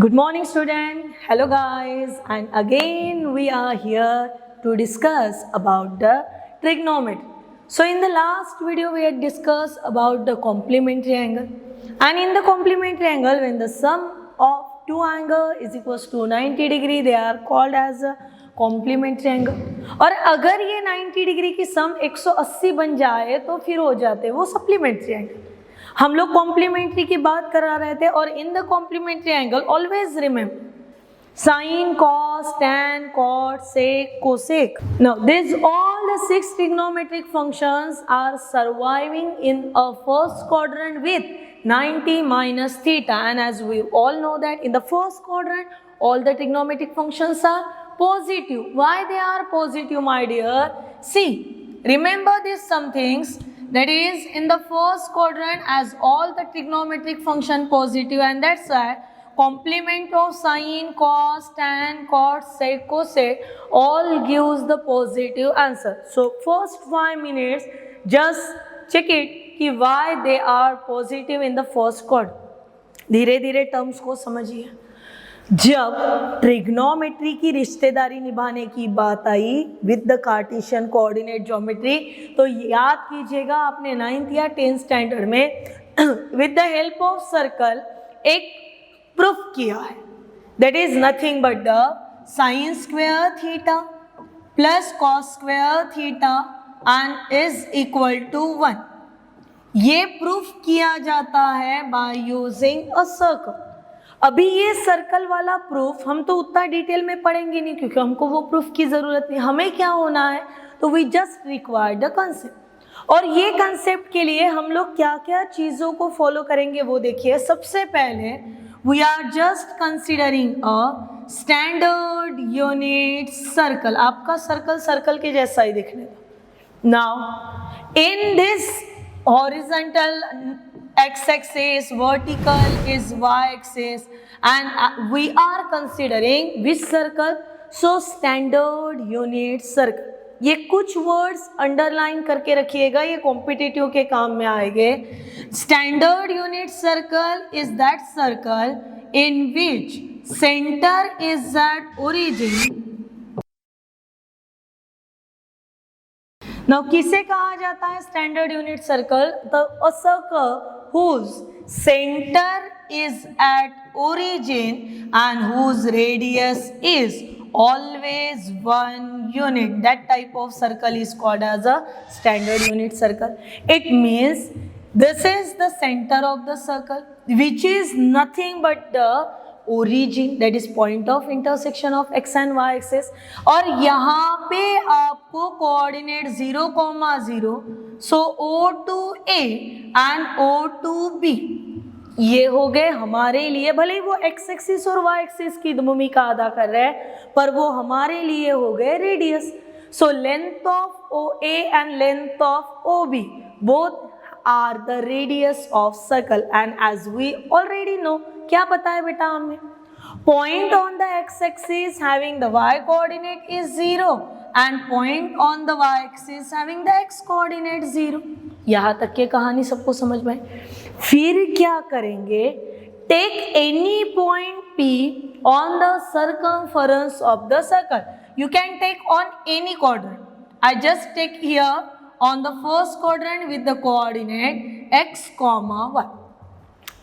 Good morning student. Hello guys, and again we are here to discuss about the trigonometry. So in the last video we had discussed about the complementary angle, and in the complementary angle when the sum of two angle is equals to 90 degree, they are called as a complementary angle. और अगर ये 90 degree की सम 180 बन जाए तो फिर हो जाते हैं वो सप्लीमेंट्री एंगल. हम लोग कॉम्प्लीमेंट्री की बात करा रहे थे और in the complementary angle always remember sine cos tan cot sec cosec. Now this all the 6 trigonometric functions are surviving in a first quadrant with 90 minus theta, and as we all know that in the first quadrant all the trigonometric functions are positive. Why they are positive, my dear? See, remember this some things. That is, in the first quadrant as all the trigonometric function positive, and that's why complement of sine, cos, tan, cot, sec, cosec all gives the positive answer. So first 5 minutes just check it कि why they are positive in the first quadrant. धीरे धीरे terms को समझिए. जब trigonometry की रिश्तेदारी निभाने की बात आई with the Cartesian coordinate geometry, तो याद कीजिएगा आपने 9th या 10th स्टैंडर्ड में with the help of circle एक प्रूफ किया है. That is nothing but the sine square theta plus cos square theta and is equal to 1. ये प्रूफ किया जाता है बाय यूजिंग अ सर्कल. अभी ये सर्कल वाला प्रूफ हम तो उतना डिटेल में पढ़ेंगे नहीं क्योंकि हमको वो प्रूफ की ज़रूरत नहीं. हमें क्या होना है, तो we just require the concept. और ये कंसेप्ट के लिए हम लोग क्या क्या चीज़ों को फॉलो करेंगे वो देखिए. सबसे पहले we are just considering a standard unit circle. आपका सर्कल सर्कल के जैसा ही दिखने का. Now in this horizontal x-axis, vertical is y-axis, and we are considering which circle? So standard unit circle. ये कुछ वर्ड्स अंडरलाइन करके रखिएगा, ये कॉम्पिटिटिव के काम में आएंगे. Standard unit circle is that circle in which centre is at origin. Now किसे कहा जाता है standard unit circle? A circle whose center is at origin and whose radius is always 1 unit. That type of circle is called as a standard unit circle. It means this is the center of the circle which is nothing but the origin, that is point of intersection of x and y axis. और यहाँ पे आपको coordinate 0,0, so O to A and O to B ये हो गए हमारे लिए. भले ही वो x एक्सिस और y एक्सिस की भूमिका अदा कर रहे हैं पर वो हमारे लिए हो गए radius. So length of OA and length of OB both are the radius of circle, and as we already know, क्या पता है बेटा हमें, point on the x-axis having the y coordinate is 0 and point on the y-axis having the x coordinate 0. यहाँ तक की कहानी सबको समझ में. फिर क्या करेंगे? Take any point P on the circumference of the circle. You can take on any quadrant. I just take here on the first quadrant with the coordinate x, y.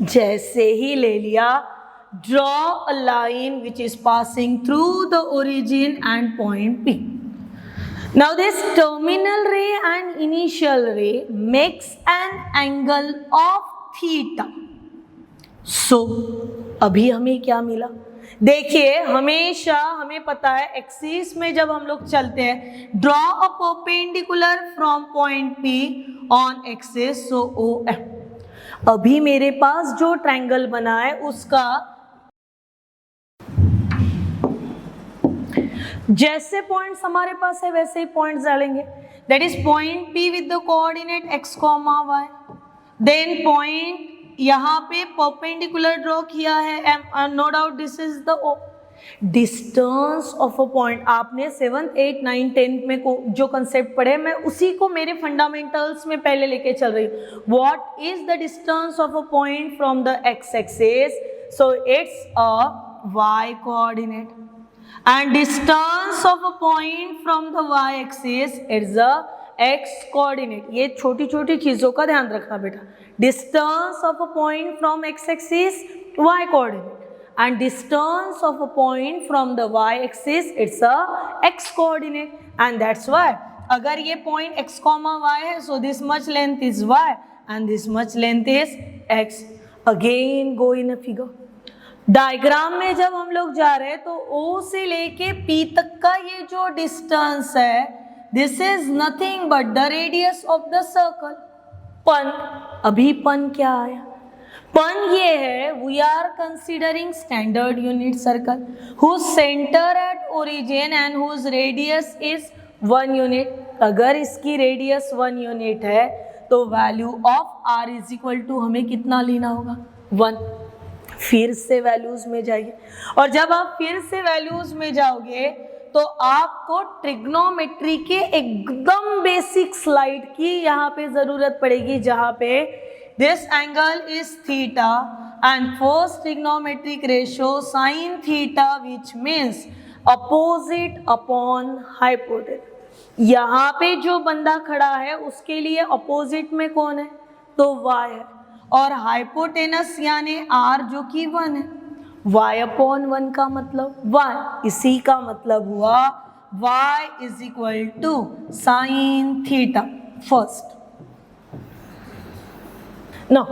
जैसे ही ले लिया, draw a line which is passing through the origin and point P. Now this terminal ray and initial ray makes an angle of theta. So अभी हमें क्या मिला? देखिए हमेशा हमें पता है एक्सिस में जब हम लोग चलते हैं, draw a perpendicular from point P on axis, so OM. अभी मेरे पास जो ट्रायंगल बना है उसका जैसे पॉइंट्स हमारे पास है वैसे ही पॉइंट्स डालेंगे. That is point P with the coordinate x, y. Then point यहाँ पे परपेंडिकुलर ड्रॉ किया है, no doubt this is the O. Distance of a point आपने 7th 8th 9th 10th में जो कंसेप्ट पढ़े मैं उसी को मेरे फंडामेंटल्स में पहले लेके चल रही हूँ. What is the distance of a point from the x axis? So it's a y coordinate and distance of a point from the y axis is the x coordinate. ये छोटी छोटी चीजों का ध्यान रखना बेटा. Distance of a point from x axis y coordinate and distance of a point from the y axis it's a x coordinate and that's why अगर ये point x comma y है so this much length is y and this much length is x. Again go in a figure. Diagram में जब हम लोग जा रहे हैं तो O से लेके P तक का ये जो डिस्टेंस है this is nothing but the radius of the circle. पन, अभी पन क्या आया? पन ये है we are considering standard unit circle whose centre at origin and whose radius is 1 unit. अगर इसकी रेडियस 1 यूनिट है तो value of r is equal to हमें कितना लेना होगा? 1. फिर से वैल्यूज में जाइए और जब आप फिर से वैल्यूज में जाओगे तो आपको ट्रिग्नोमेट्री के एकदम बेसिक स्लाइड की यहाँ पे जरूरत पड़ेगी जहाँ पे this angle is theta and first trigonometric ratio sine theta which means opposite upon hypotenuse. यहाँ पे जो बंदा खड़ा है उसके लिए अपोजिट में कौन है? तो y है और हाइपोटेनस यानी r जो कि 1 है. y अपॉन 1 का मतलब y, इसी का मतलब हुआ y is equal to sine theta first. No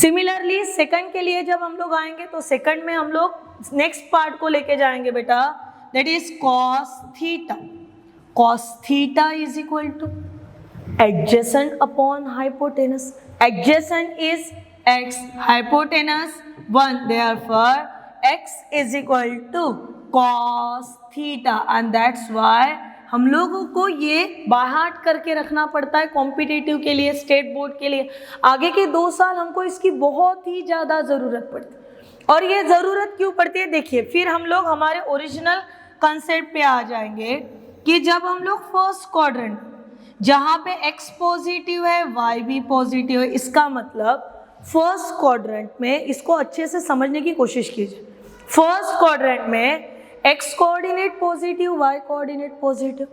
similarly second के लिए जब हम लोग आएंगे तो सेकंड में हम लोग नेक्स्ट पार्ट को लेके जाएंगे बेटा that is cos theta. cos theta is equal to adjacent upon hypotenuse. Adjacent is x, hypotenuse 1. Therefore, x is equal to cos theta and that's why हम लोगों को ये बाहर करके रखना पड़ता है कॉम्पिटिटिव के लिए, स्टेट बोर्ड के लिए. आगे के 2 साल हमको इसकी बहुत ही ज़्यादा ज़रूरत पड़ती है. और ये ज़रूरत क्यों पड़ती है देखिए, फिर हम लोग हमारे ओरिजिनल कंसेप्ट पे आ जाएंगे कि जब हम लोग फर्स्ट क्वाड्रेंट जहाँ पे x पॉजिटिव है y भी पॉजिटिव है, इसका मतलब फर्स्ट क्वाड्रेंट में इसको अच्छे से समझने की कोशिश कीजिए. फर्स्ट क्वाड्रेंट में x coordinate positive y coordinate positive,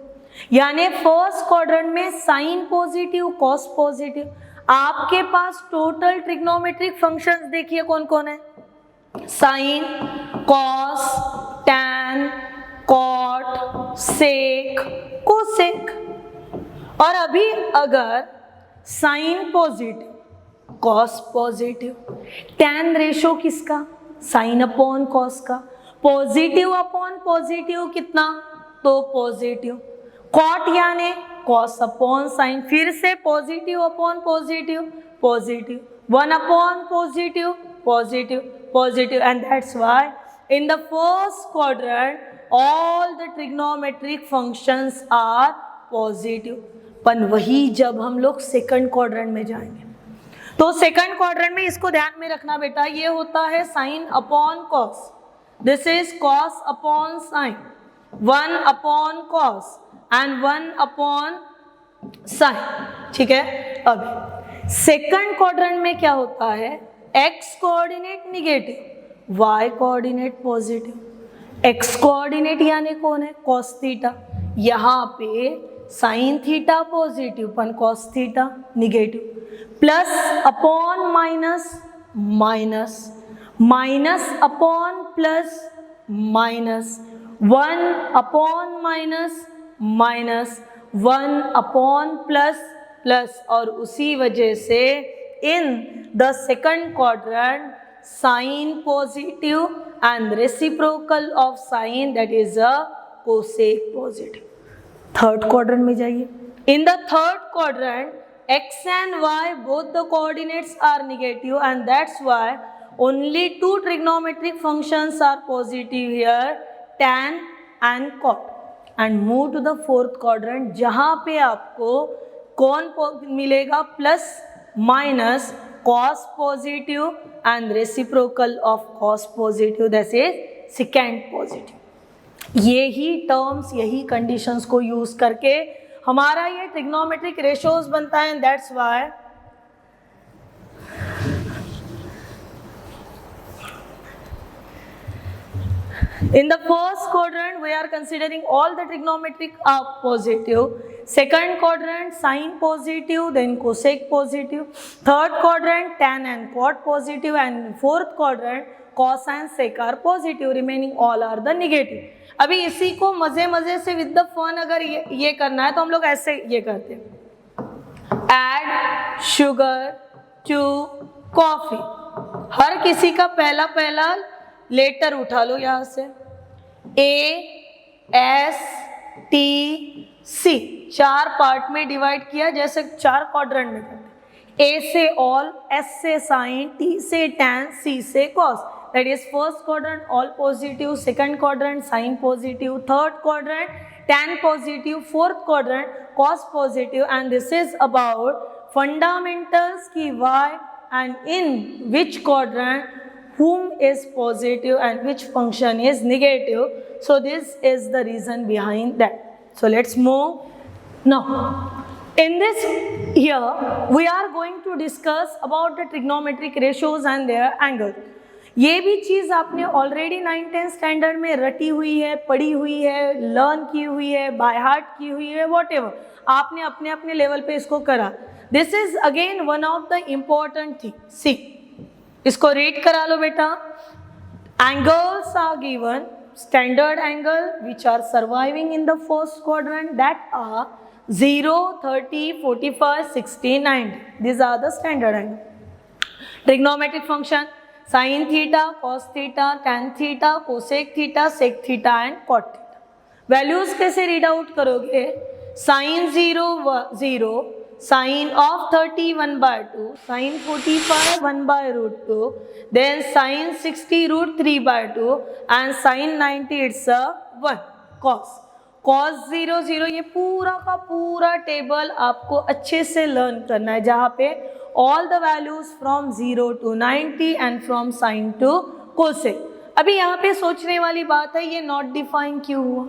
यानी फर्स्ट क्वाड्रेंट में साइन पॉजिटिव कॉस पॉजिटिव. आपके पास टोटल ट्रिग्नोमेट्रिक फंक्शंस देखिए कौन कौन है? Sine, cos, tan, cot, sec, cosec. और अभी अगर sine positive cos positive, tan ratio किसका? साइन अपॉन कॉस का. पॉजिटिव अपॉन पॉजिटिव कितना? तो पॉजिटिव. कॉट यानी कॉस अपॉन साइन, फिर से positive upon positive positive, 1 upon positive positive positive. And that's why in the first quadrant all the trigonometric functions are positive. पर वही जब हम लोग सेकंड क्वाड्रेंट में जाएंगे तो सेकंड क्वाड्रेंट में इसको ध्यान में रखना बेटा, ये होता है sign upon cos. This is cos upon sign, 1 upon cos and 1 upon sine. ठीक है. अब सेकंड क्वाड्रेंट में क्या होता है? x coordinate negative, y coordinate positive. x coordinate यानी कौन है? cos theta. यहाँ पे साइन थीटा पॉजिटिव पर cos theta negative. Plus upon minus, minus, minus upon plus, minus, 1 upon minus, minus, 1 upon plus, plus. और उसी वजह से in the second quadrant sine positive and reciprocal of sine that is a cosec positive. Third quadrant में जाइए. In the third quadrant x and y both the coordinates are negative and that's why only 2 trigonometric functions are positive here, tan and cot. And move to the fourth quadrant जहाँ पे आपको कौन मिलेगा? Plus minus cos positive and reciprocal of cos positive, that is secant positive. यही terms, यही conditions को use करके हमारा ये ट्रिग्नोमेट्रिक रेशियोज बनता है. That's why In the first quadrant, we are considering all the trigonometric are positive. Second quadrant, sine positive, then cosec positive. Third quadrant, tan and cot positive, and fourth quadrant, cos and sec are positive. Remaining all are the negative. अभी इसी को मजे मजे से with the fun अगर ये करना है तो हम लोग ऐसे ये करते हैं. Add sugar to coffee. हर किसी का पहला लेटर उठा लो यहाँ से. A, S, T, C 4 part में डिवाइड किया जैसे 4 क्वाड्रेंट में करते. A से ऑल, S से साइन, T से टैन, C से cos. That is first quadrant all positive, second quadrant sine positive, third quadrant tan positive, fourth quadrant cos positive. And this is about fundamentals की why and in which quadrant whom is positive and which function is negative. So this is the reason behind that. So let's move now. In this here we are going to discuss about the trigonometric ratios and their angles. ये भी चीज़ आपने already 9th standard में रटी हुई है, पढ़ी हुई है, learn की हुई है, बाय हार्ट की हुई है, whatever आपने अपने अपने लेवल पे इसको करा. This is again one of the important thing. See इसको रीड करा लो बेटा. Angles are given, standard angle which are surviving in the first quadrant that are 0, 30, 45, 60, 90. These are the standard angle. Trigonometric function sin theta, cos theta, tan theta, cosec theta, sec theta and cot theta. Values कैसे read out करोगे? sin 0 0, sin of 30 1/2, sin 45 1/√2, then sin 60 √3/2 and sin 90 it's a 1. cos 0 0 ये पूरा का पूरा table आपको अच्छे से learn करना है जहाँ पे all the values from 0 to 90 and from sin to cosec. अभी यहाँ पे सोचने वाली बात है ये नॉट डिफाइन क्यों हुआ?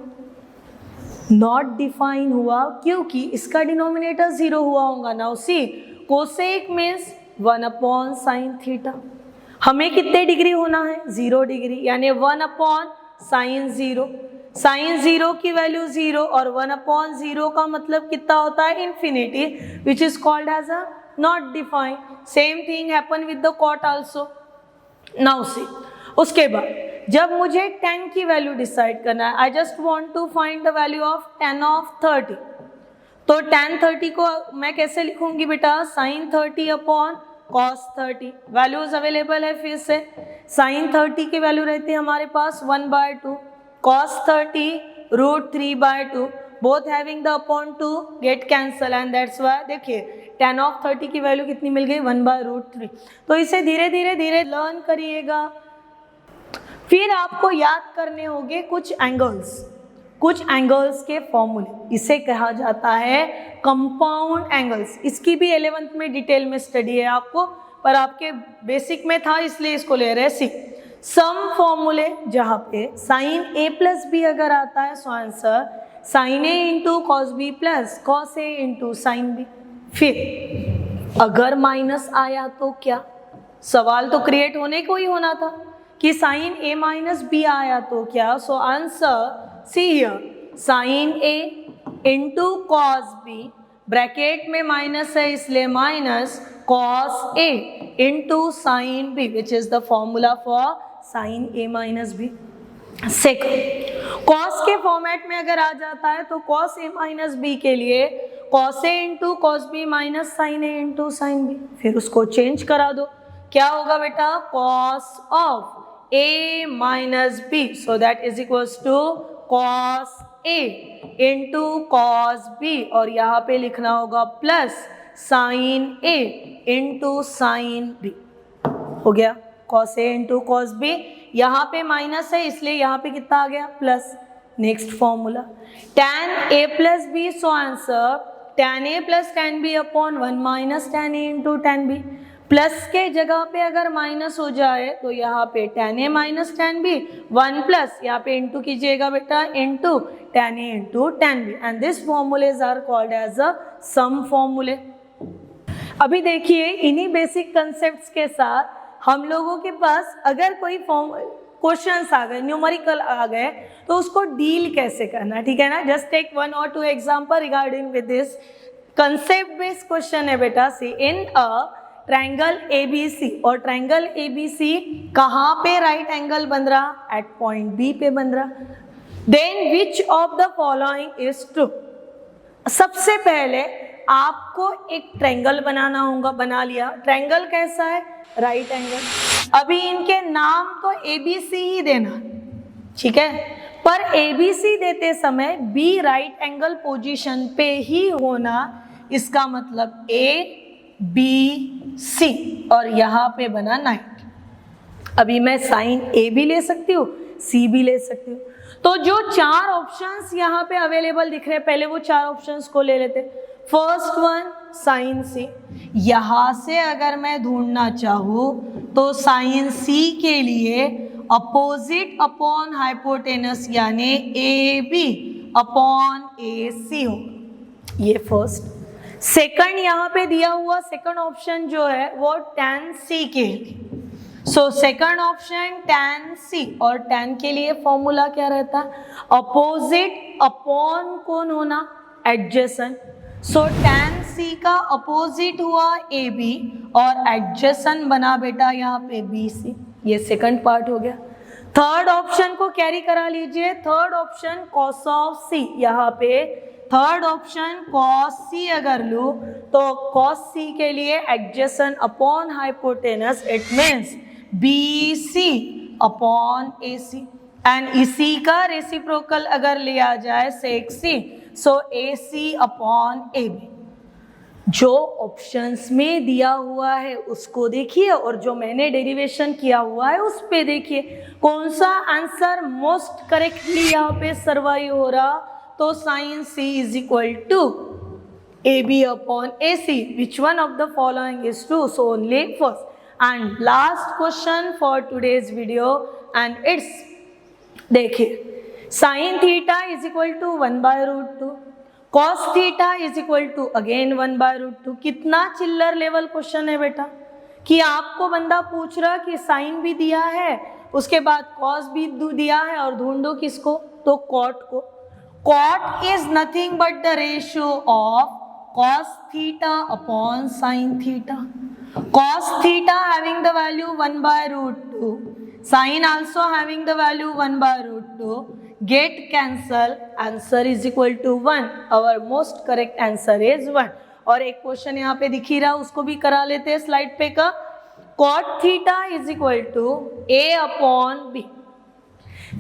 नॉट डिफाइन हुआ क्योंकि इसका डिनोमिनेटर 0 हुआ होगा. Now see cosec means 1/sin theta. हमें कितने डिग्री होना है? 0 डिग्री, यानी 1/sin 0. sin 0 की वैल्यू 0 और 1/0 का मतलब कितना होता है? Infinity, which is called as a not define. Same thing happen with the cot also. Now see उसके बाद जब मुझे tan की वैल्यू डिसाइड करना है, I just want to find the value of tan of 30. तो tan 30 को मैं कैसे लिखूंगी बेटा? sin 30/cos 30. वैल्यूज अवेलेबल है फिर से. sin 30 की वैल्यू रहती है हमारे पास 1/2, cos 30 √3/2. Both having the upon two get cancel and that's why देखिए tan of 30 की वैल्यू कितनी मिल गई? 1/√3. तो इसे धीरे धीरे लर्न करिएगा. फिर आपको याद करने होंगे कुछ एंगल्स के फॉर्मूले. इसे कहा जाता है कंपाउंड एंगल्स. इसकी भी 11th में डिटेल में स्टडी है आपको, पर आपके बेसिक में था इसलिए इसको ले रहे हैं. सी सम फॉर्मूले जहाँ पे साइन a + b अगर आता है so answer sin a × cos b + cos a × sin b. फिर अगर माइनस आया तो क्या? सवाल तो क्रिएट होने को ही होना था कि sin a - b आया तो क्या? So answer see here sin a × cos b, bracket में माइनस है इसलिए minus cos a × sin b, which is the formula for sin a - b. Second cos के फॉर्मेट में अगर आ जाता है तो cos a - b के लिए cos a × cos b - sin a × sin b. फिर उसको चेंज करा दो. क्या होगा बेटा? cos of a - b, so that is equals to cos a × cos b, और यहाँ पे लिखना होगा plus sin a × sin b. हो गया cos a × cos b. यहाँ पे माइनस है इसलिए यहाँ पे कितना आ गया? Plus. Next formula tan a + b, so answer tan a + tan b upon 1 - tan a × tan b. Plus के जगह पे अगर माइनस हो जाए तो यहाँ पे tan a - tan b 1 plus यहाँ पे इंटू कीजिएगा बेटा into tan a × tan b. And this formulas are called as a sum formulae. अभी देखिए इन्हीं बेसिक कंसेप्ट्स के साथ हम लोगों के पास अगर कोई क्वेश्चंस आ गए, न्यूमेरिकल आ गए, तो उसको डील कैसे करना, ठीक है ना। Just take 1 or 2 example regarding with this concept based question है बेटा। See in a triangle ABC, और ट्रायंगल ABC कहाँ पे राइट एंगल बन रहा, एट पॉइंट B पे बन रहा। Then which of the following is true. सबसे पहले आपको एक ट्रायंगल बनाना होगा, बना लिया। ट्रायंगल कैसा है, राइट एंगल। अभी इनके नाम तो ABC ही देना, ठीक है, पर ABC देते समय B राइट एंगल पोजीशन पे ही होना, इसका मतलब ABC, और यहाँ पे बना 90। अभी मैं साइन A भी ले सकती हूँ, C भी ले सकती हूँ। तो जो 4 ऑप्शंस यहाँ पे अवेलेबल दिख रहे हैं, पहले वो 4 ऑप्शंस को ले लेते। फर्स्ट वन साइन C, यहाँ से अगर मैं ढूंढना चाहूँ तो साइन C के लिए अपोजिट अपॉन हाइपोटेनस यानी AB अपॉन AC हो, ये फर्स्ट। सेकंड यहाँ पे दिया हुआ सेकंड ऑप्शन जो है वो tan C के लिए, so second option tan C, और tan के लिए फॉर्मूला क्या रहता है, अपोजिट अपॉन कौन होना, एडजेसेंट। सो tan C का अपोजिट हुआ AB और एडजेसेंट बना बेटा यहाँ पे BC, ये सेकंड पार्ट हो गया। थर्ड ऑप्शन को कैरी करा लीजिए, third option cos of C, यहाँ पे थर्ड ऑप्शन cos C अगर लूँ तो cos C के लिए adjacent upon hypotenuse, it means BC upon AC, and इसी का रेसिप्रोकल अगर लिया जाए sec C, सो AC अपॉन AB। जो ऑप्शंस में दिया हुआ है उसको देखिए, और जो मैंने डेरिवेशन किया हुआ है उस पे देखिए कौन सा आंसर मोस्ट करेक्टली यहाँ पे सर्वाइव हो रहा। तो sine C is equal to AB upon AC, which one of the following is true, so only first. And last question for today's video, and it's, देखिए sine theta is equal to 1/√2, cos theta is equal to again 1/√2। कितना चिल्लर level question है बेटा, कि आपको बंदा पूछ रहा कि साइन भी दिया है, उसके बाद कॉस भी दिया है, और ढूंढो किसको, तो कॉट को। Cot is nothing but the ratio of cos theta upon sin theta. Cos theta having the value 1/√2, sin also having the value 1/√2, get cancel, answer is equal to 1. Our most correct answer is 1. और एक question यहाँ पे दिख ही रहा, उसको भी करा लेते हैं स्लाइड पे का। cot theta is equal to A upon B.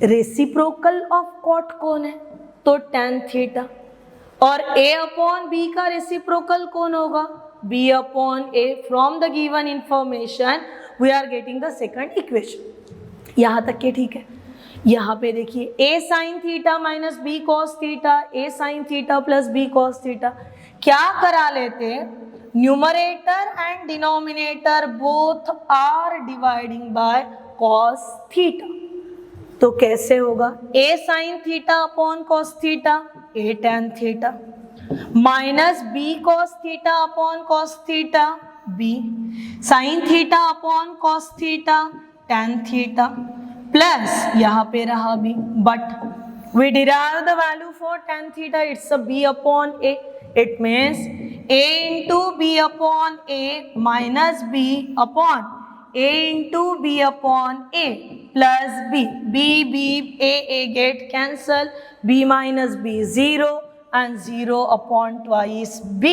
Reciprocal of cot कौन है, तो tan थीटा, और A अपॉन B का रेसिप्रोकल कौन होगा, B upon A। From the given information we are getting the second equation. यहाँ तक के ठीक है। यहाँ पे देखिए A sine theta minus B cos theta, A sine theta plus B cos theta, क्या करा लेते, numerator and denominator both are dividing by cos theta. तो कैसे होगा, A sine theta upon cos theta, A tan theta, minus B cos theta upon cos theta, B sine theta upon cos theta tan theta, plus यहाँ पे रहा B, but we derive the value for tan theta, it's a B upon A, it means A into B upon A minus B upon A into B upon A plus B. B, A get cancel. B minus B 0, and 0 upon twice B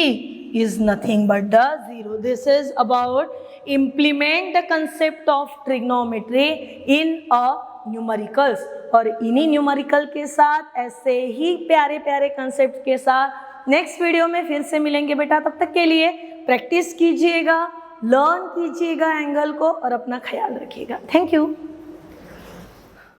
is nothing but the 0. This is about implement the concept of trigonometry in a numericals. और इन्हीं numerical के साथ ऐसे ही प्यारे प्यारे concept के साथ next video में फिर से मिलेंगे बेटा। तब तक के लिए प्रैक्टिस कीजिएगा, लर्न कीजिएगा एंगल को, और अपना ख्याल रखिएगा। Thank you.